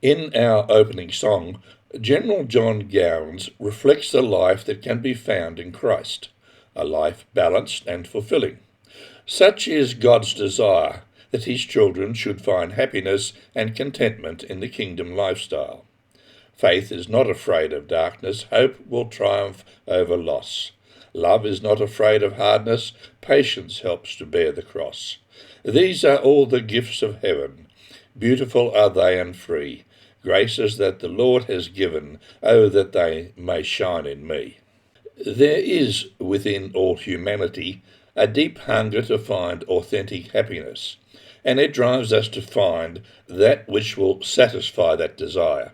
In our opening song, General John Gowans reflects the life that can be found in Christ, a life balanced and fulfilling. Such is God's desire that his children should find happiness and contentment in the kingdom lifestyle. Faith is not afraid of darkness, hope will triumph over loss. Love is not afraid of hardness, patience helps to bear the cross. These are all the gifts of heaven, beautiful are they and free, graces that the Lord has given, oh, that they may shine in me. There is within all humanity a deep hunger to find authentic happiness, and it drives us to find that which will satisfy that desire.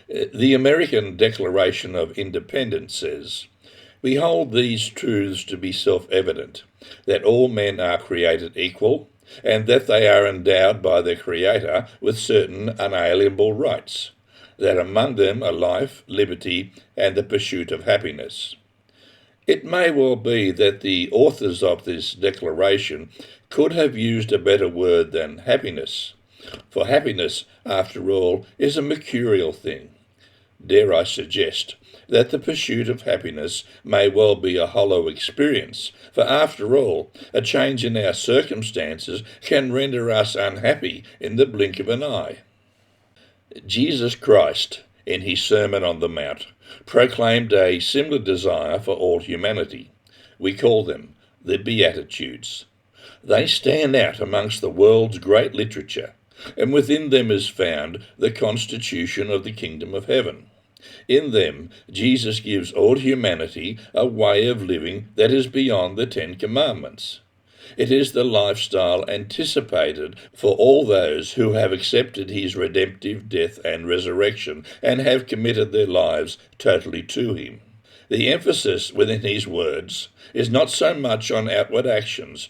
The American Declaration of Independence says, "We hold these truths to be self-evident, that all men are created equal, and that they are endowed by their Creator with certain unalienable rights, that among them are life, liberty, and the pursuit of happiness." It may well be that the authors of this declaration could have used a better word than happiness, for happiness, after all, is a mercurial thing. Dare I suggest that the pursuit of happiness may well be a hollow experience, for after all, a change in our circumstances can render us unhappy in the blink of an eye. Jesus Christ, in his Sermon on the Mount, proclaimed a similar desire for all humanity. We call them the Beatitudes. They stand out amongst the world's great literature, and within them is found the constitution of the kingdom of heaven. In them, Jesus gives all humanity a way of living that is beyond the Ten Commandments. It is the lifestyle anticipated for all those who have accepted his redemptive death and resurrection and have committed their lives totally to him. The emphasis within his words is not so much on outward actions,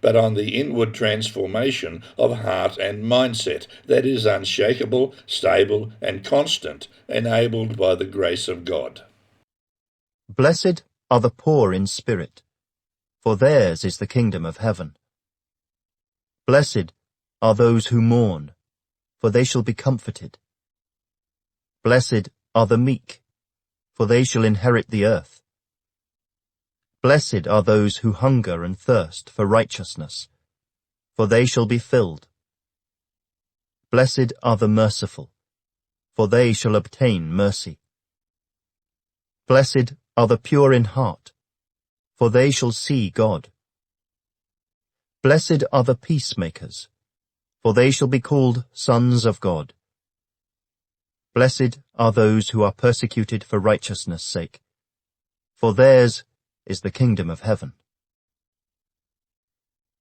but on the inward transformation of heart and mindset that is unshakable, stable, and constant, enabled by the grace of God. Blessed are the poor in spirit, for theirs is the kingdom of heaven. Blessed are those who mourn, for they shall be comforted. Blessed are the meek, for they shall inherit the earth. Blessed are those who hunger and thirst for righteousness, for they shall be filled. Blessed are the merciful, for they shall obtain mercy. Blessed are the pure in heart, for they shall see God. Blessed are the peacemakers, for they shall be called sons of God. Blessed are those who are persecuted for righteousness' sake, for theirs is the kingdom of heaven.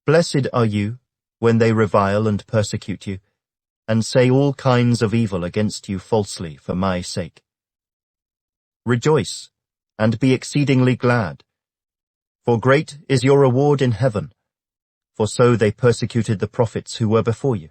Blessed are you when they revile and persecute you, and say all kinds of evil against you falsely for my sake. Rejoice, and be exceedingly glad, for great is your reward in heaven, for so they persecuted the prophets who were before you.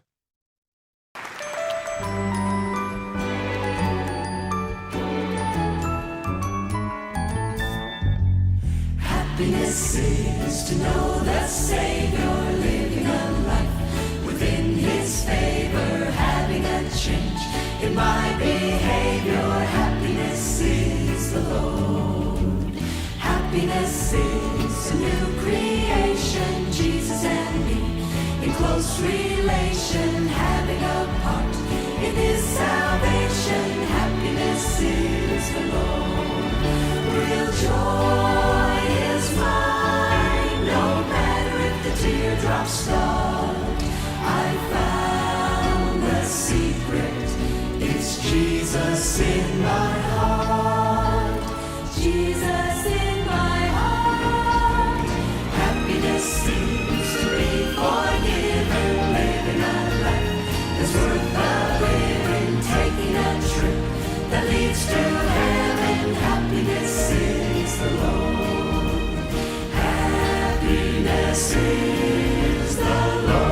Happiness is to know the Savior, living a life within his favor, having a change in my behavior. Happiness is the Lord. Happiness is a new creation, Jesus and me in close relation, having a part in his salvation. Happiness is the Lord. Real joy is mine, no matter if the teardrops start. I found the secret, it's Jesus in my heart. Jesus in my heart. Happiness seems to be forgiven, living a life that's worth the living, taking a trip that leads to heaven. Happiness is the Lord. Happiness is the Lord.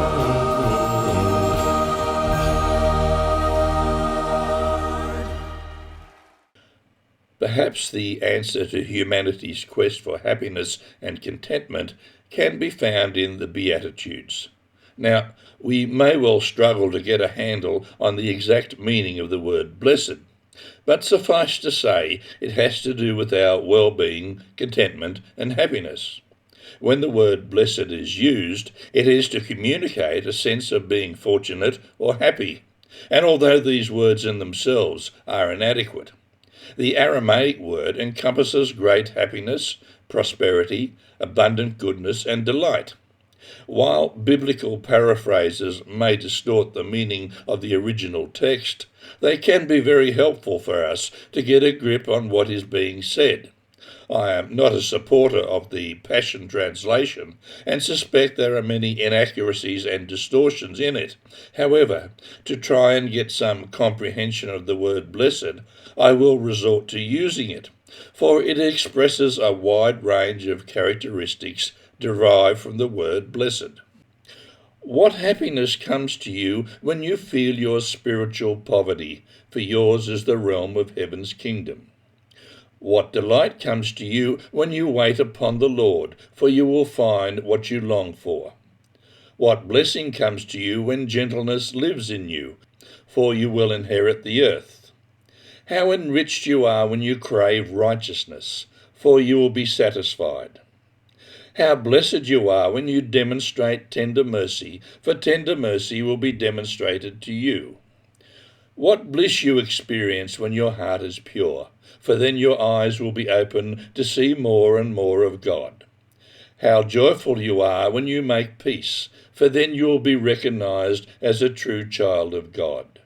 Perhaps the answer to humanity's quest for happiness and contentment can be found in the Beatitudes. Now, we may well struggle to get a handle on the exact meaning of the word blessed, but suffice to say it has to do with our well-being, contentment, and happiness. When the word blessed is used, it is to communicate a sense of being fortunate or happy, and although these words in themselves are inadequate, the Aramaic word encompasses great happiness, prosperity, abundant goodness, and delight. While biblical paraphrases may distort the meaning of the original text, they can be very helpful for us to get a grip on what is being said. I am not a supporter of the Passion Translation and suspect there are many inaccuracies and distortions in it. However, to try and get some comprehension of the word blessed, I will resort to using it, for it expresses a wide range of characteristics derived from the word blessed. What happiness comes to you when you feel your spiritual poverty, for yours is the realm of heaven's kingdom? What delight comes to you when you wait upon the Lord, for you will find what you long for? What blessing comes to you when gentleness lives in you, for you will inherit the earth? How enriched you are when you crave righteousness, for you will be satisfied. How blessed you are when you demonstrate tender mercy, for tender mercy will be demonstrated to you. What bliss you experience when your heart is pure, for then your eyes will be open to see more and more of God. How joyful you are when you make peace, for then you will be recognized as a true child of God.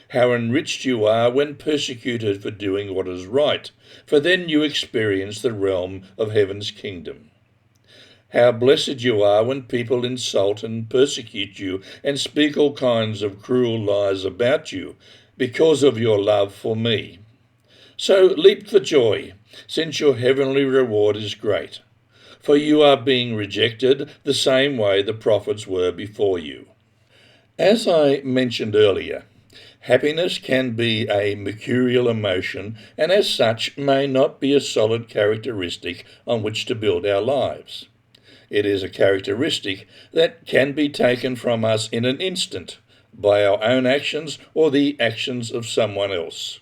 How enriched you are when persecuted for doing what is right, for then you experience the realm of heaven's kingdom. How blessed you are when people insult and persecute you and speak all kinds of cruel lies about you because of your love for me. So leap for joy, since your heavenly reward is great, for you are being rejected the same way the prophets were before you. As I mentioned earlier, happiness can be a mercurial emotion and as such may not be a solid characteristic on which to build our lives. It is a characteristic that can be taken from us in an instant by our own actions or the actions of someone else.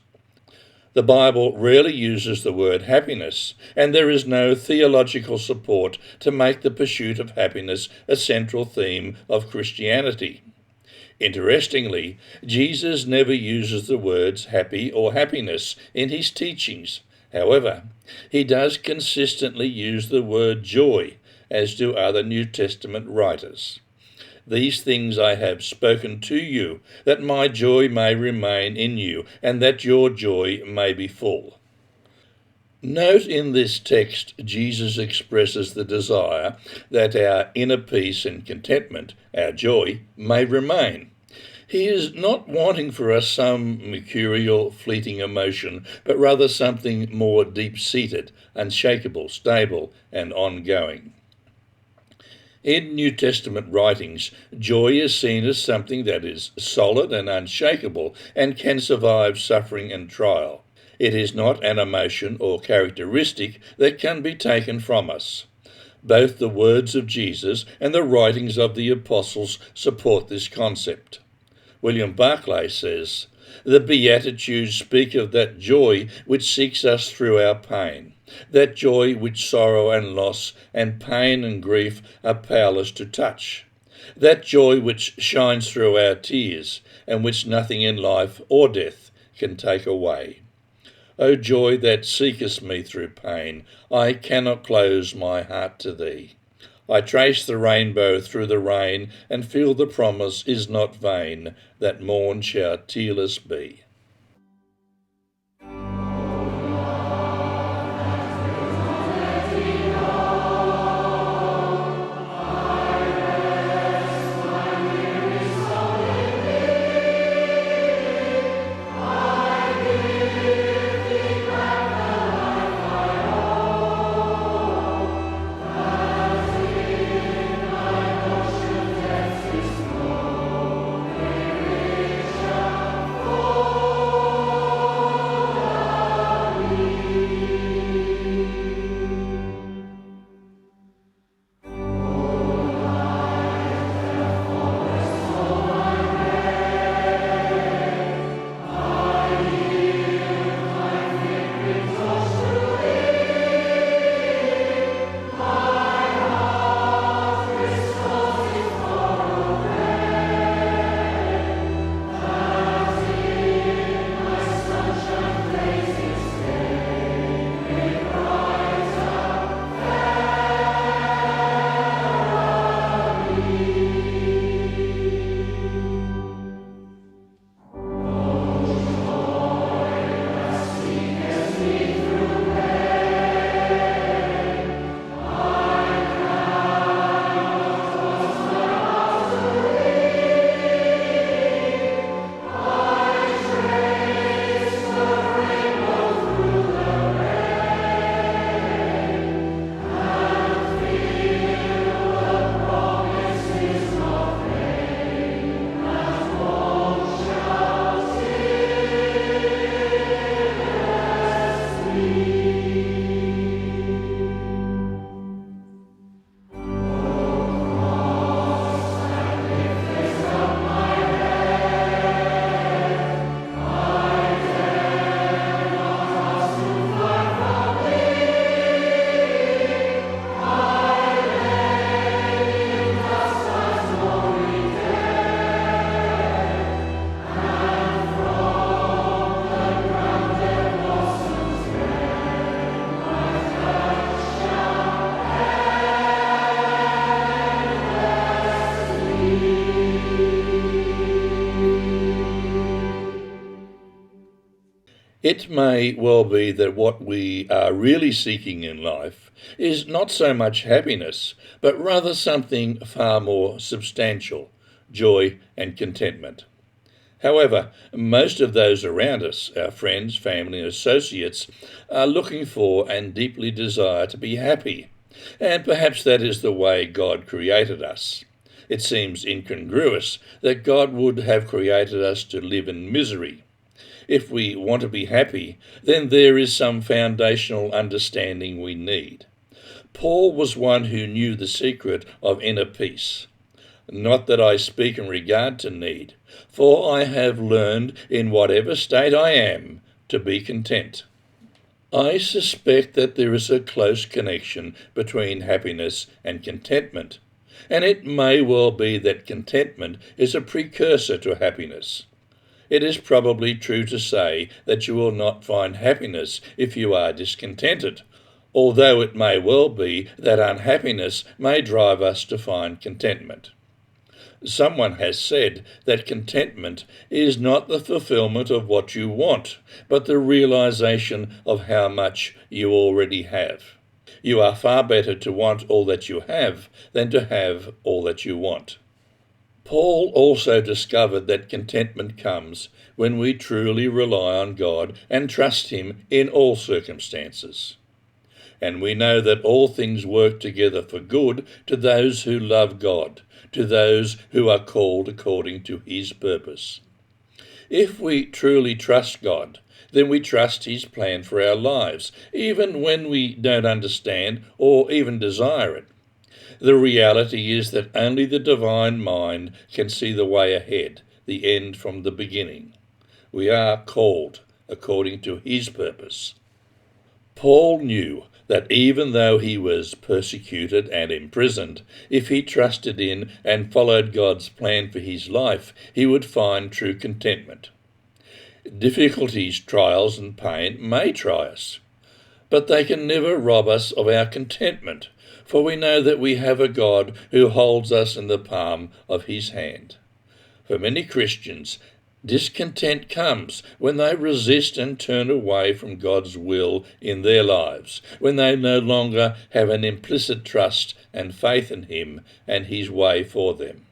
The Bible rarely uses the word happiness, and there is no theological support to make the pursuit of happiness a central theme of Christianity. Interestingly, Jesus never uses the words happy or happiness in his teachings. However, he does consistently use the word joy, as do other New Testament writers. These things I have spoken to you, that my joy may remain in you, and that your joy may be full. Note in this text, Jesus expresses the desire that our inner peace and contentment, our joy, may remain. He is not wanting for us some mercurial, fleeting emotion, but rather something more deep-seated, unshakable, stable, and ongoing. In New Testament writings, joy is seen as something that is solid and unshakable and can survive suffering and trial. It is not an emotion or characteristic that can be taken from us. Both the words of Jesus and the writings of the apostles support this concept. William Barclay says, "The Beatitudes speak of that joy which seeks us through our pain, that joy which sorrow and loss and pain and grief are powerless to touch, that joy which shines through our tears and which nothing in life or death can take away. O joy that seekest me through pain, I cannot close my heart to thee. I trace the rainbow through the rain and feel the promise is not vain, that morn shall tearless be." It may well be that what we are really seeking in life is not so much happiness, but rather something far more substantial, joy and contentment. However, most of those around us, our friends, family, and associates, are looking for and deeply desire to be happy. And perhaps that is the way God created us. It seems incongruous that God would have created us to live in misery. If we want to be happy, then there is some foundational understanding we need. Paul was one who knew the secret of inner peace. Not that I speak in regard to need, for I have learned in whatever state I am to be content. I suspect that there is a close connection between happiness and contentment, and it may well be that contentment is a precursor to happiness. It is probably true to say that you will not find happiness if you are discontented, although it may well be that unhappiness may drive us to find contentment. Someone has said that contentment is not the fulfillment of what you want, but the realization of how much you already have. You are far better to want all that you have than to have all that you want. Paul also discovered that contentment comes when we truly rely on God and trust Him in all circumstances. And we know that all things work together for good to those who love God, to those who are called according to His purpose. If we truly trust God, then we trust His plan for our lives, even when we don't understand or even desire it. The reality is that only the divine mind can see the way ahead, the end from the beginning. We are called according to His purpose. Paul knew that even though he was persecuted and imprisoned, if he trusted in and followed God's plan for his life, he would find true contentment. Difficulties, trials, and pain may try us, but they can never rob us of our contentment, for we know that we have a God who holds us in the palm of His hand. For many Christians, discontent comes when they resist and turn away from God's will in their lives, when they no longer have an implicit trust and faith in Him and His way for them.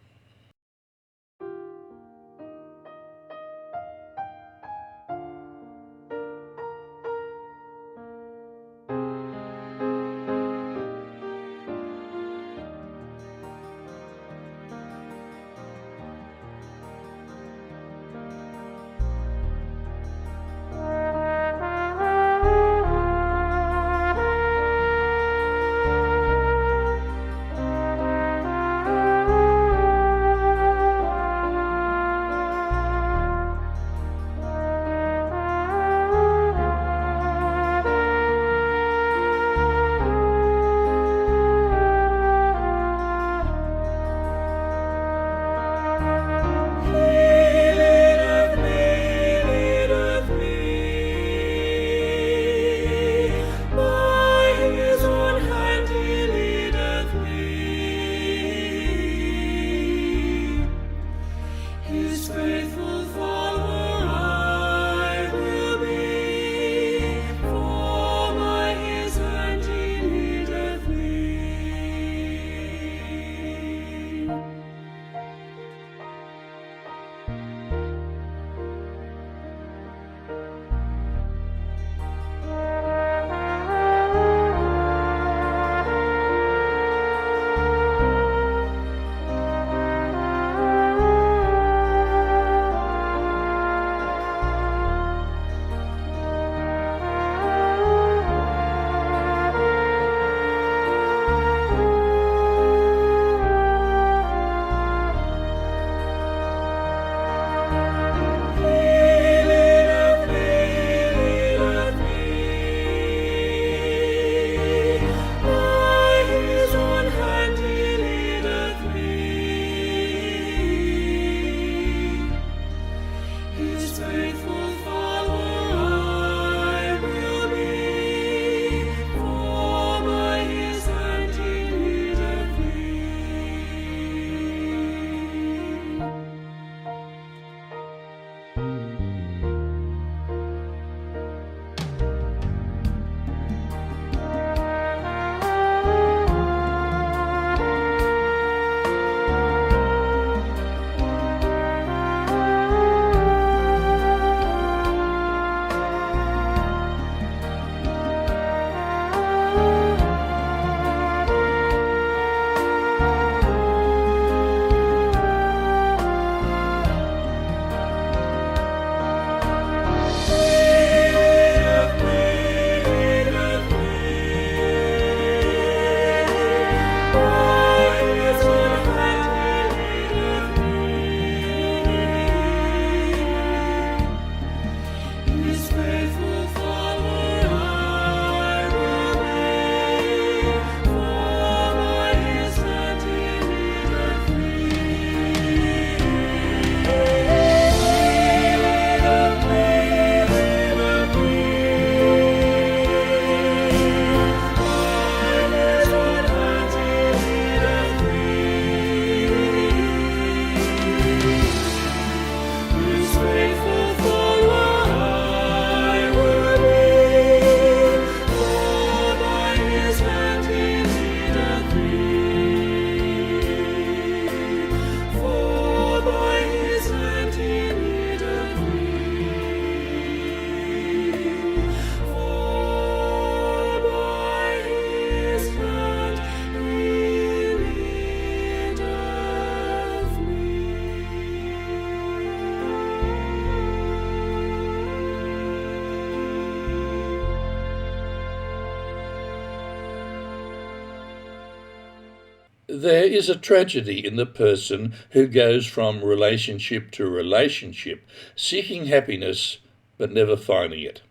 There is a tragedy in the person who goes from relationship to relationship, seeking happiness but never finding it.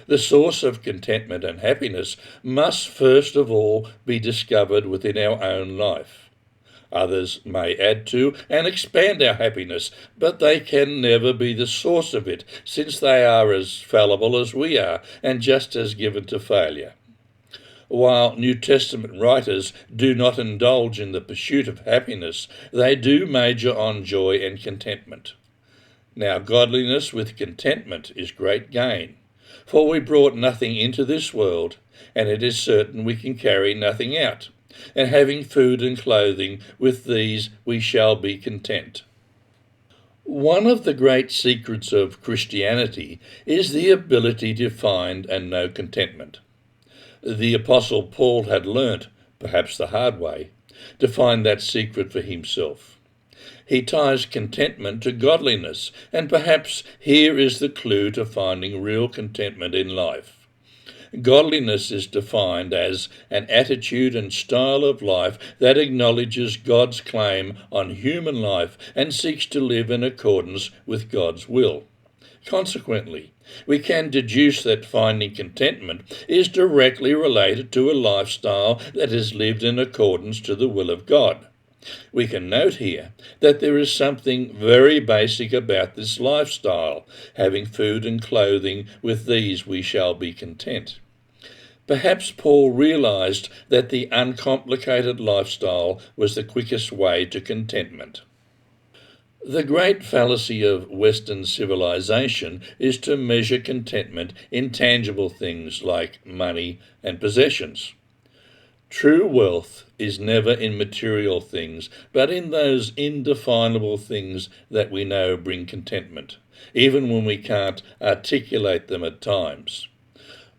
The source of contentment and happiness must first of all be discovered within our own life. Others may add to and expand our happiness, but they can never be the source of it, since they are as fallible as we are and just as given to failure. While New Testament writers do not indulge in the pursuit of happiness, they do major on joy and contentment. Now, godliness with contentment is great gain, for we brought nothing into this world, and it is certain we can carry nothing out. And having food and clothing, with these we shall be content. One of the great secrets of Christianity is the ability to find and know contentment. The Apostle Paul had learnt, perhaps the hard way, to find that secret for himself. He ties contentment to godliness, and perhaps here is the clue to finding real contentment in life. Godliness is defined as an attitude and style of life that acknowledges God's claim on human life and seeks to live in accordance with God's will. Consequently, we can deduce that finding contentment is directly related to a lifestyle that is lived in accordance to the will of God. We can note here that there is something very basic about this lifestyle. Having food and clothing, with these we shall be content. Perhaps Paul realized that the uncomplicated lifestyle was the quickest way to contentment. The great fallacy of Western civilization is to measure contentment in tangible things like money and possessions. True wealth is never in material things, but in those indefinable things that we know bring contentment, even when we can't articulate them at times.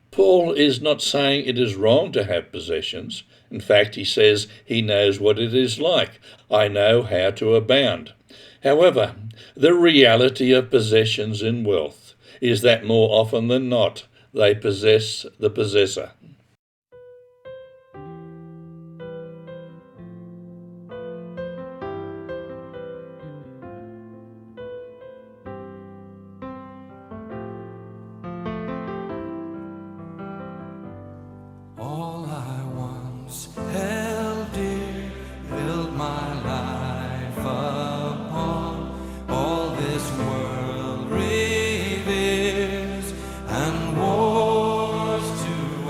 Paul is not saying it is wrong to have possessions. In fact, he says he knows what it is like. I know how to abound. However, the reality of possessions and wealth is that more often than not, they possess the possessor. All I once held dear, built my life upon. All this world reveres and wars to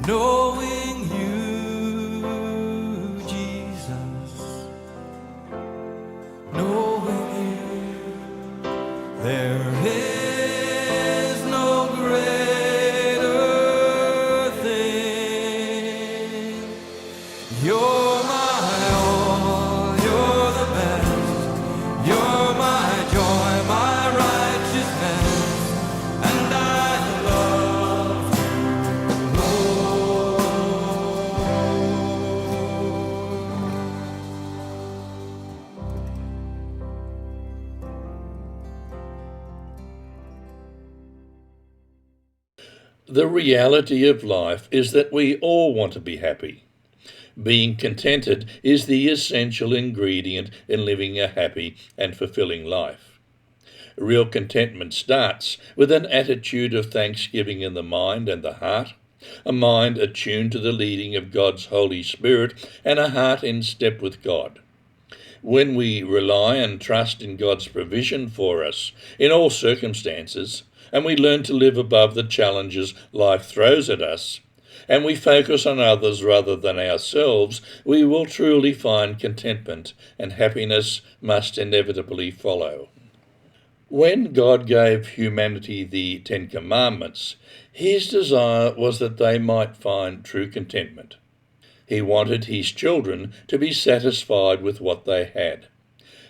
knowing you, Jesus, knowing you. There is no greater thing. You're my all, you're the best. You're my joy, my righteousness, and I love you, The reality of life is that we all want to be happy. Being contented is the essential ingredient in living a happy and fulfilling life. Real contentment starts with an attitude of thanksgiving in the mind and the heart, a mind attuned to the leading of God's Holy Spirit, and a heart in step with God. When we rely and trust in God's provision for us in all circumstances, and we learn to live above the challenges life throws at us, and we focus on others rather than ourselves, we will truly find contentment, and happiness must inevitably follow. When God gave humanity the Ten Commandments, his desire was that they might find true contentment. He wanted his children to be satisfied with what they had.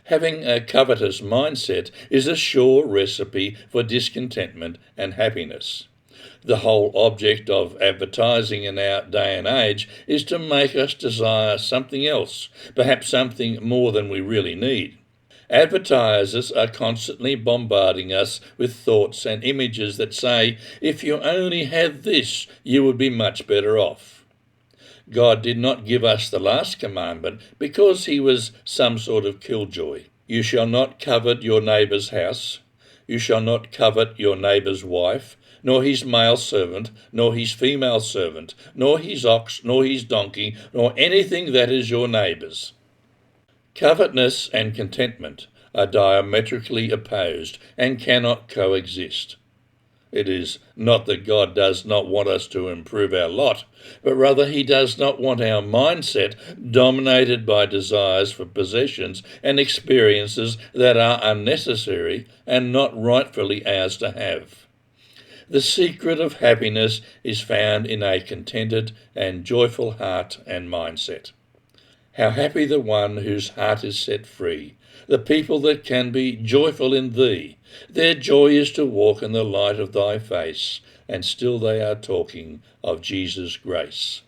Having a covetous mindset is a sure recipe for discontentment and happiness. The whole object of advertising in our day and age is to make us desire something else, perhaps something more than we really need. Advertisers are constantly bombarding us with thoughts and images that say, if you only had this, you would be much better off. God did not give us the last commandment because he was some sort of killjoy. You shall not covet your neighbour's house. You shall not covet your neighbour's wife, nor his male servant, nor his female servant, nor his ox, nor his donkey, nor anything that is your neighbour's. Covetousness and contentment are diametrically opposed and cannot coexist. It is not that God does not want us to improve our lot, but rather he does not want our mindset dominated by desires for possessions and experiences that are unnecessary and not rightfully ours to have. The secret of happiness is found in a contented and joyful heart and mindset. How happy the one whose heart is set free, the people that can be joyful in thee. Their joy is to walk in the light of thy face, and still they are talking of Jesus' grace.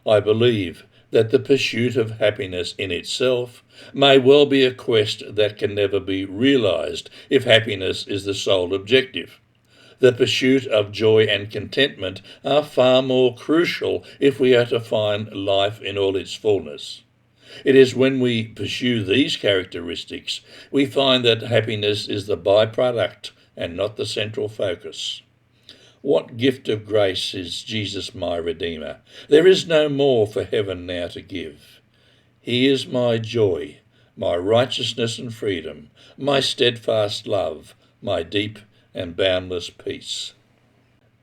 I believe that the pursuit of happiness in itself may well be a quest that can never be realized if happiness is the sole objective. The pursuit of joy and contentment are far more crucial if we are to find life in all its fullness. It is when we pursue these characteristics we find that happiness is the byproduct and not the central focus. What gift of grace is Jesus my Redeemer? There is no more for heaven now to give. He is my joy, my righteousness and freedom, my steadfast love, my deep and boundless peace.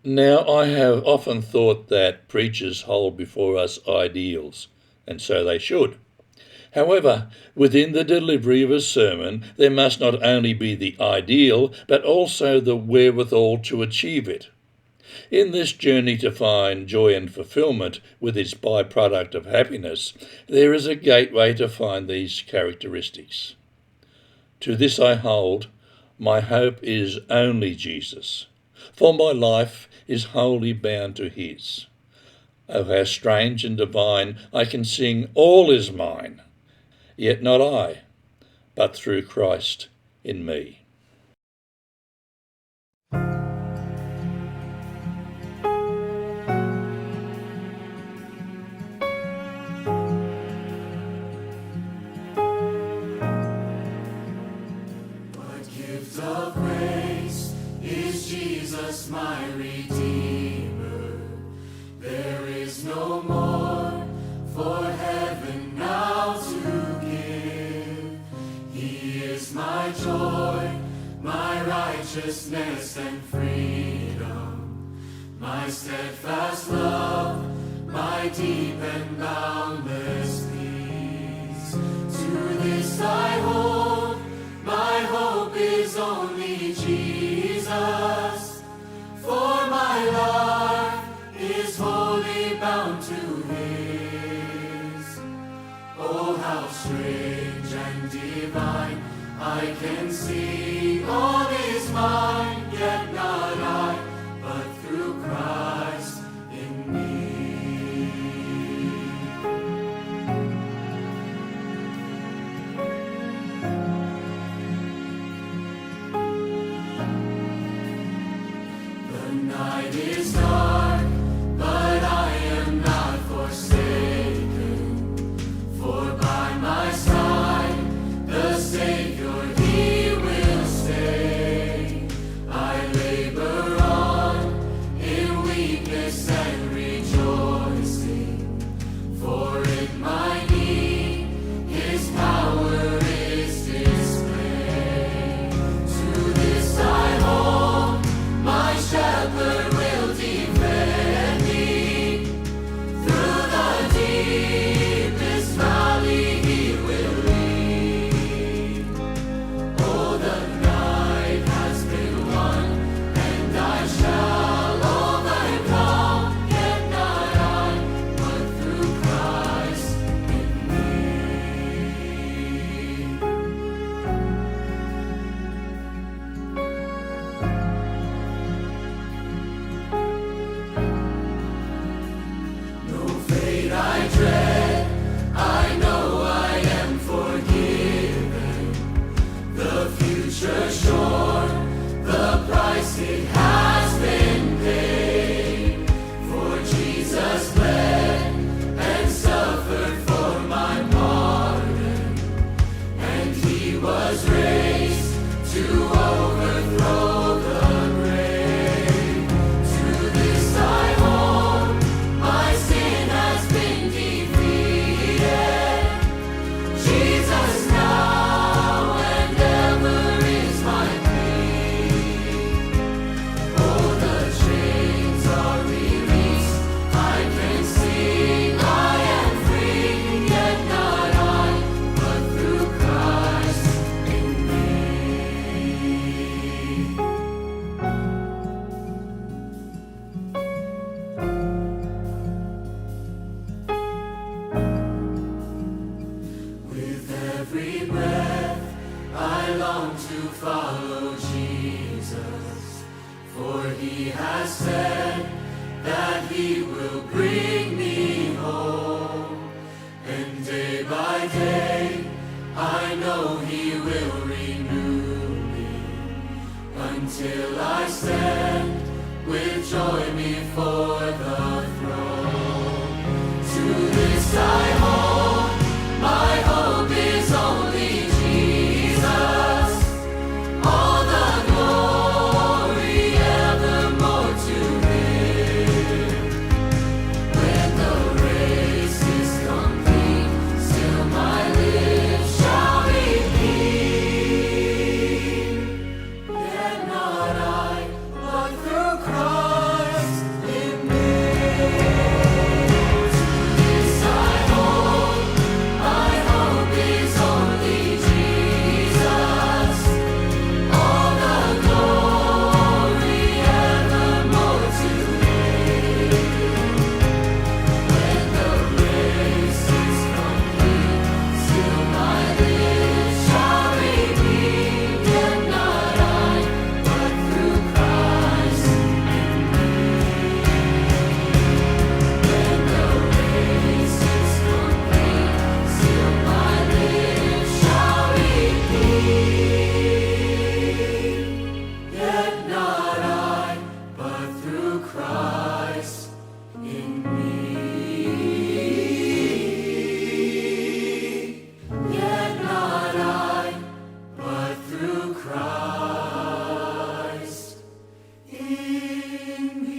Now, I have often thought that preachers hold before us ideals, and so they should. However, within the delivery of a sermon, there must not only be the ideal, but also the wherewithal to achieve it. In this journey to find joy and fulfillment with its byproduct of happiness, there is a gateway to find these characteristics. To this I hold, my hope is only Jesus, for my life is wholly bound to his. Oh, how strange and divine I can sing, all is mine, yet not I, but through Christ in me. Of grace is Jesus my Redeemer. There is no more for heaven now to give. He is my joy, my righteousness and freedom, my steadfast love, my deep and boundless peace. To this I hold, my hope is only Jesus, for my life is wholly bound to his. Oh, how strange and divine, I can sing, all is mine, yet not I, but through Christ in me. Night is dark, but I am not forsaken, for by my side the Savior, he will stay. I labor on in weakness and rejoicing, for in my need his power is displayed. To this I hold, my shepherd will defend me. Through the deepest valley he will lead. Oh, the night has been won, and I shall overcome, yet not I, but through Christ in no fate I dread, I know I am forgiven. The future sure, the price it has been paid. For Jesus bled and suffered for my pardon, and he was raised to overthrow the grave. To this I hold, my sin has been defeated. Jesus now and ever is my plea. Oh, the chains are released, I can sing, I am free, yet not I, but through Christ in me. With every breath, I long to follow Jesus, for he has said that he will bring me home. And day by day, I know he will renew me, until I stand with joy before the throne. To this I hold, my Yet not I, but through Christ in me. Yet not I, but through Christ in me.